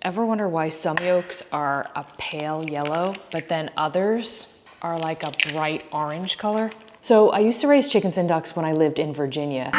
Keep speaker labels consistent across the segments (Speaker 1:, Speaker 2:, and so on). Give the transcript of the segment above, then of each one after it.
Speaker 1: Ever wonder why some yolks are a pale yellow, but then others are like a bright orange color? So I used to raise chickens and ducks when I lived in Virginia.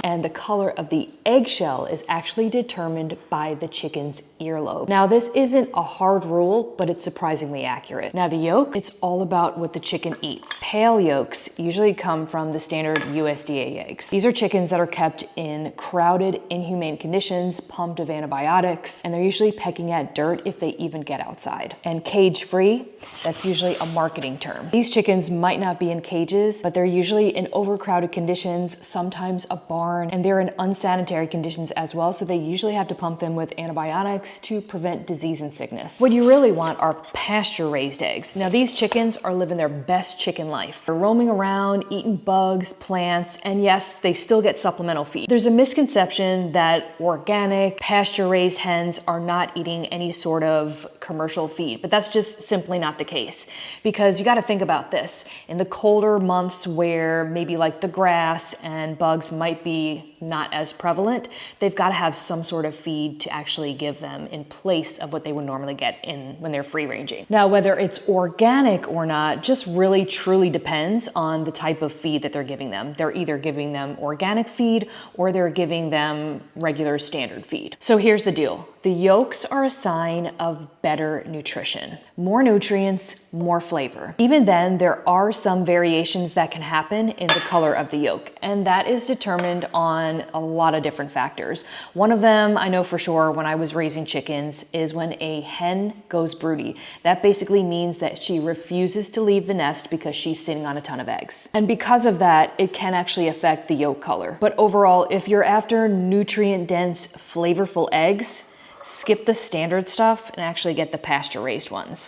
Speaker 1: And the color of the eggshell is actually determined by the chicken's earlobe. Now, this isn't a hard rule, but it's surprisingly accurate. Now, the yolk, it's all about what the chicken eats. Pale yolks usually come from the standard USDA eggs. These are chickens that are kept in crowded, inhumane conditions, pumped of antibiotics, and they're usually pecking at dirt if they even get outside. And cage-free, that's usually a marketing term. These chickens might not be in cages, but they're usually in overcrowded conditions, sometimes a barn, and they're in unsanitary conditions as well, so they usually have to pump them with antibiotics to prevent disease and sickness. What you really want are pasture-raised eggs. Now, these chickens are living their best chicken life. They're roaming around, eating bugs, plants, and yes, they still get supplemental feed. There's a misconception that organic, pasture-raised hens are not eating any sort of commercial feed, but that's just simply not the case. Because you gotta think about this. In the colder months where maybe like the grass and bugs might be not as prevalent, they've got to have some sort of feed to actually give them in place of what they would normally get in when they're free ranging. Now, whether it's organic or not just really truly depends on the type of feed that they're giving them. They're either giving them organic feed or they're giving them regular standard feed. So here's the deal. The yolks are a sign of better nutrition. More nutrients, more flavor. Even then, there are some variations that can happen in the color of the yolk, and that is determined on a lot of different factors. One of them, I know for sure when I was raising chickens, is when a hen goes broody. That basically means that she refuses to leave the nest because she's sitting on a ton of eggs. And because of that, it can actually affect the yolk color. But overall, if you're after nutrient-dense, flavorful eggs, skip the standard stuff and actually get the pasture-raised ones.